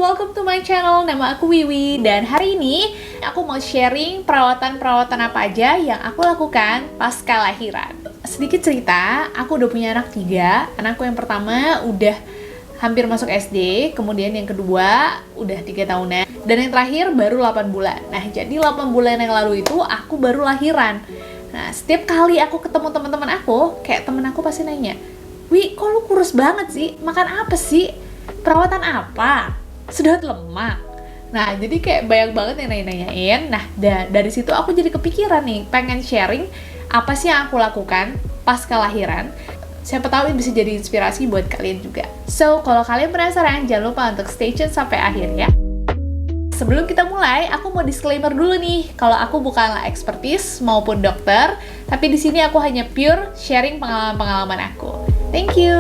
welcome to my channel. Nama aku Wiwi dan hari ini aku mau sharing perawatan-perawatan apa aja yang aku lakukan pasca lahiran. Sedikit cerita, aku udah punya anak 3. Anakku yang pertama udah hampir masuk SD, kemudian yang kedua udah 3 tahunan, dan yang terakhir baru 8 bulan. Nah, jadi 8 bulan yang lalu itu aku baru lahiran. Nah, setiap kali aku ketemu teman-teman aku, kayak temen aku pasti nanya, "Wi, kok lu kurus banget sih? Makan apa sih? Perawatan apa? Sedot lemak?" Nah, jadi kayak banyak banget yang nanya-nanyain. Nah, dari situ aku jadi kepikiran nih, pengen sharing apa sih yang aku lakukan pasca lahiran. Siapa tahu ini bisa jadi inspirasi buat kalian juga. So, kalau kalian penasaran, jangan lupa untuk stay tune sampai akhir ya. Sebelum kita mulai, aku mau disclaimer dulu nih, kalau aku bukanlah ekspertis maupun dokter, tapi di sini aku hanya pure sharing pengalaman-pengalaman aku. Thank you.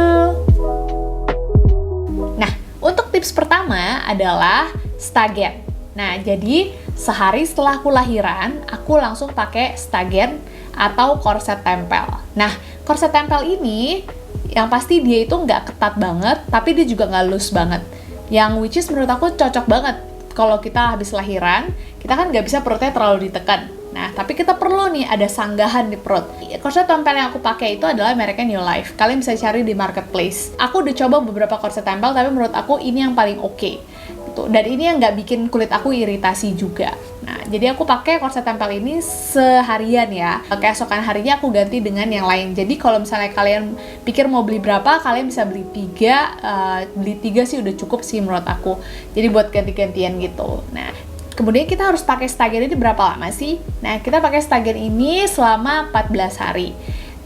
Nah, untuk tips pertama adalah Stagen. Nah, jadi sehari setelah aku lahiran, aku langsung pakai Stagen atau korset tempel. Nah, korset tempel ini yang pasti dia itu nggak ketat banget, tapi dia juga nggak loose banget. Yang which is menurut aku cocok banget kalau kita habis lahiran, kita kan nggak bisa perutnya terlalu ditekan. Nah, tapi kita perlu nih ada sanggahan di perut. Korset tempel yang aku pakai itu adalah mereknya New Life. Kalian bisa cari di marketplace. Aku udah coba beberapa korset tempel, tapi menurut aku ini yang paling oke. Gitu. Dan ini yang nggak bikin kulit aku iritasi juga. Nah, jadi aku pakai korset tempel ini seharian ya. Keesokan harinya aku ganti dengan yang lain. Jadi kalau misalnya kalian pikir mau beli berapa, kalian bisa beli 3. Beli 3 sih udah cukup sih menurut aku. Jadi buat ganti-gantian gitu. Nah, kemudian kita harus pakai Stagen ini berapa lama sih? Nah, kita pakai Stagen ini selama 14 hari.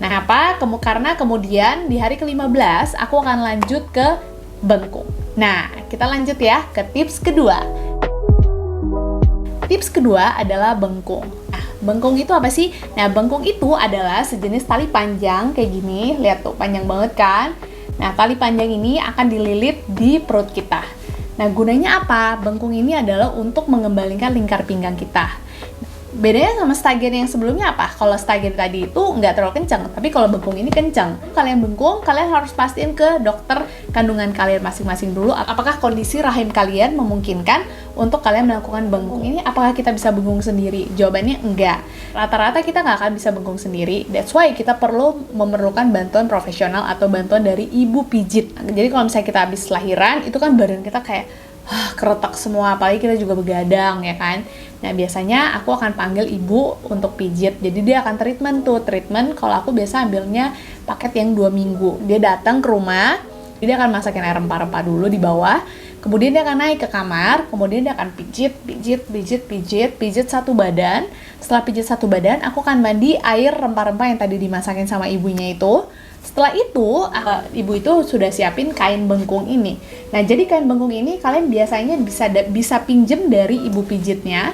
Nah, karena kemudian di hari ke-15 aku akan lanjut ke bengkung. Nah, kita lanjut ya ke tips kedua. Tips kedua adalah bengkung. Nah, bengkung itu apa sih? Nah, bengkung itu adalah sejenis tali panjang kayak gini. Lihat tuh, panjang banget kan? Nah, tali panjang ini akan dililit di perut kita. Nah, gunanya apa? Bengkung ini adalah untuk mengembalikan lingkar pinggang kita. Bedanya sama Stagen yang sebelumnya apa? Kalau Stagen tadi itu nggak terlalu kencang, tapi kalau bengkung ini kencang. Kalian bengkung, kalian harus pastiin ke dokter kandungan kalian masing-masing dulu, apakah kondisi rahim kalian memungkinkan untuk kalian melakukan bengkung ini. Apakah kita bisa bengkung sendiri? Jawabannya enggak. Rata-rata kita nggak akan bisa bengkung sendiri. That's why kita perlu memerlukan bantuan profesional atau bantuan dari ibu pijit. Jadi kalau misalnya kita habis lahiran, itu kan badan kita kayak keretak semua, apalagi kita juga begadang ya kan. Nah, biasanya aku akan panggil ibu untuk pijit. Jadi dia akan treatment. Kalau aku biasa ambilnya paket yang 2 minggu. Dia datang ke rumah, dia akan masakin air rempah-rempah dulu di bawah. Kemudian dia akan naik ke kamar, kemudian dia akan pijit satu badan. Setelah pijit satu badan, aku akan mandi air rempah-rempah yang tadi dimasakin sama ibunya itu. Setelah itu, ibu itu sudah siapin kain bengkung ini. Nah, jadi kain bengkung ini kalian biasanya bisa pinjem dari ibu pijitnya.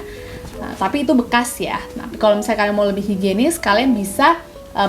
Nah, tapi itu bekas ya. Nah, kalau misalnya kalian mau lebih higienis, kalian bisa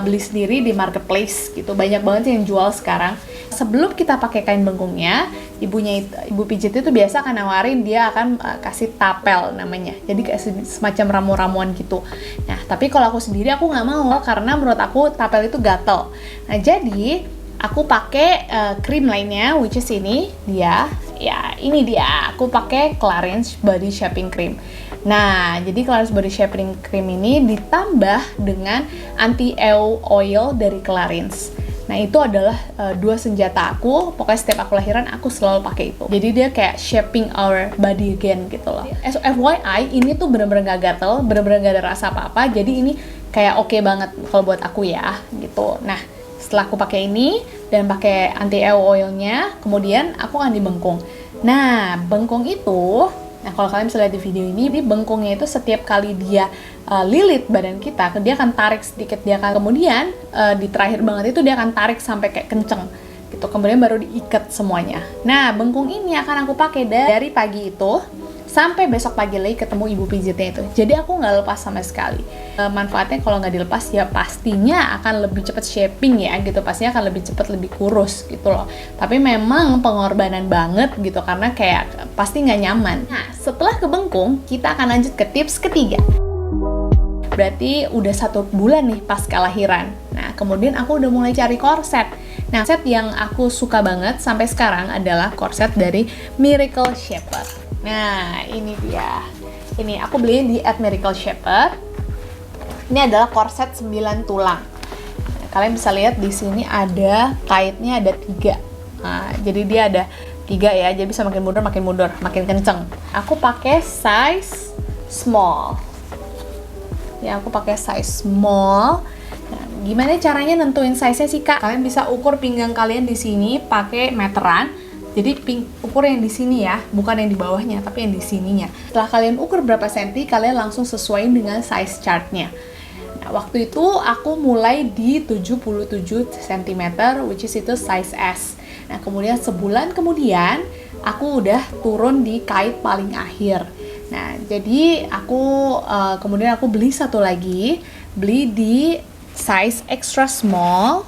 beli sendiri di marketplace gitu. Banyak banget yang jual sekarang. Sebelum kita pakai kain bengkungnya, ibu pijit itu biasa akan nawarin, dia akan kasih tapel namanya. Jadi kayak semacam ramu-ramuan gitu. Nah, tapi kalau aku sendiri aku nggak mau karena menurut aku tapel itu gatel. Nah, jadi aku pakai krim lainnya, which is ini dia. Ya, ini dia. Aku pakai Clarins Body Shaping Cream. Nah, jadi Clarins Body Shaping Cream ini ditambah dengan anti-eau oil dari Clarins. Nah, itu adalah 2 senjata aku. Pokoknya setiap aku lahiran, aku selalu pakai itu. Jadi dia kayak shaping our body again gitu loh. FYI, ini tuh bener-bener gak gatel, bener-bener gak ada rasa apa-apa. Jadi ini kayak oke banget kalau buat aku ya, gitu. Nah, setelah aku pakai ini dan pakai anti-eau oilnya, kemudian aku akan dibengkung. Nah, bengkung itu, nah kalau kalian bisa lihat di video ini, bengkungnya itu setiap kali dia lilit badan kita, dia akan tarik sedikit, dia akan kemudian di terakhir banget itu dia akan tarik sampai kayak kenceng gitu, kemudian baru diikat semuanya. Nah, bengkung ini akan aku pakai dari pagi itu sampai besok pagi lagi ketemu ibu pijitnya itu. Jadi aku nggak lepas sama sekali. Manfaatnya kalau nggak dilepas ya pastinya akan lebih cepat shaping ya gitu, pastinya akan lebih cepat, lebih kurus gitu loh. Tapi memang pengorbanan banget gitu karena kayak pasti nggak nyaman. Nah, setelah kebengkung kita akan lanjut ke tips ketiga. Berarti udah 1 bulan nih pasca lahiran. Nah, kemudian aku udah mulai cari korset. Nah, korset yang aku suka banget sampai sekarang adalah korset dari Miracle Shepherd. Nah, ini dia. Ini aku beli di @miracleshepherd. Ini adalah korset 9 tulang. Nah, kalian bisa lihat di sini ada kaitnya ada 3. Nah, jadi dia ada 3 ya, jadi bisa makin mundur, makin kenceng. Aku pakai size small. Ya, aku pakai size small. Nah, gimana caranya nentuin size-nya sih, Kak? Kalian bisa ukur pinggang kalian di sini pakai meteran. Jadi ukur yang di sini ya, bukan yang di bawahnya, tapi yang di sininya. Setelah kalian ukur berapa senti, kalian langsung sesuaiin dengan size chart-nya. Nah, waktu itu aku mulai di 77 cm, which is itu size S. Nah, kemudian sebulan kemudian, aku udah turun di kait paling akhir. Nah, jadi kemudian aku beli satu lagi, beli di size extra small,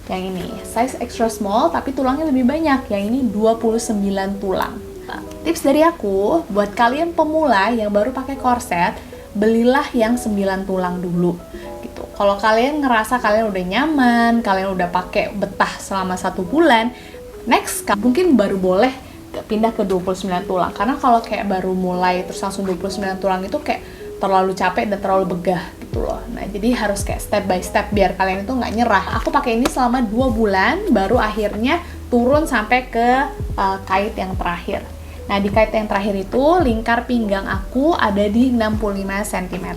yang ini, size extra small tapi tulangnya lebih banyak, yang ini 29 tulang. Nah, tips dari aku, buat kalian pemula yang baru pakai korset, belilah yang 9 tulang dulu. Gitu. Kalau kalian ngerasa kalian udah nyaman, kalian udah pakai betah selama 1 bulan, next, mungkin baru boleh pindah ke 29 tulang. Karena kalau kayak baru mulai terus langsung 29 tulang itu kayak terlalu capek dan terlalu begah gitu loh. Nah, jadi harus kayak step by step biar kalian itu nggak nyerah. Aku pakai ini selama 2 bulan, baru akhirnya turun sampai ke kait yang terakhir. Nah, di kait yang terakhir itu lingkar pinggang aku ada di 65 cm.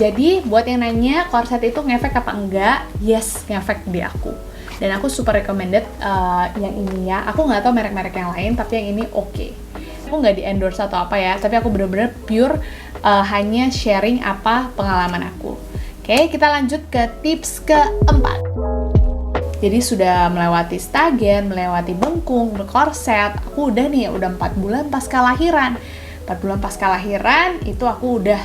Jadi buat yang nanya korset itu ngefek apa enggak, yes, ngefek di aku. Dan aku super recommended yang ini ya. Aku nggak tahu merek-merek yang lain, tapi yang ini oke. Aku nggak di endorse atau apa ya, tapi aku bener-bener pure hanya sharing apa pengalaman aku. Oke, kita lanjut ke tips keempat. Jadi sudah melewati stagen, melewati bengkung, berkorset. Aku udah 4 bulan pasca lahiran. 4 bulan pasca lahiran itu aku udah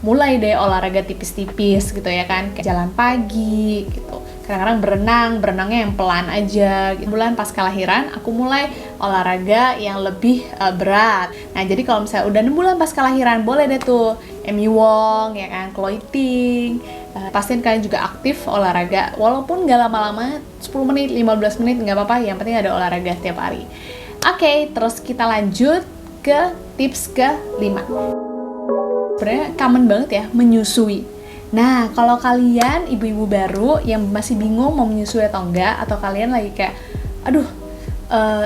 mulai deh olahraga tipis-tipis gitu ya kan, kayak jalan pagi gitu. Kadang-kadang berenangnya yang pelan aja. Bulan pas kelahiran, aku mulai olahraga yang lebih berat. Nah, jadi kalau misalnya udah 6 bulan pas kelahiran, boleh deh tuh Amy Wong, ya kan, Chloe Ting. Pastiin kalian juga aktif olahraga, walaupun nggak lama-lama, 10 menit, 15 menit, nggak apa-apa, yang penting ada olahraga setiap hari. Oke, terus kita lanjut ke tips ke-5. Sebenarnya common banget ya, menyusui. Nah, kalau kalian ibu-ibu baru yang masih bingung mau menyusui atau enggak, atau kalian lagi kayak, aduh,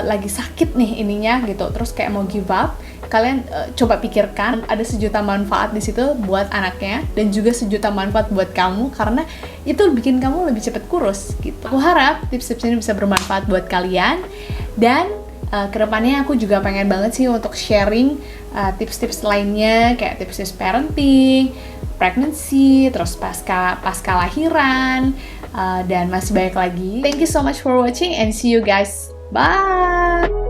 lagi sakit nih ininya gitu, terus kayak mau give up, kalian coba pikirkan, ada sejuta manfaat di situ buat anaknya, dan juga sejuta manfaat buat kamu, karena itu bikin kamu lebih cepat kurus gitu. Aku harap tips-tips ini bisa bermanfaat buat kalian, dan kedepannya aku juga pengen banget sih untuk sharing tips-tips lainnya, kayak tips-tips parenting, pregnancy, terus pasca lahiran, dan masih banyak lagi. Thank you so much for watching and see you guys. Bye!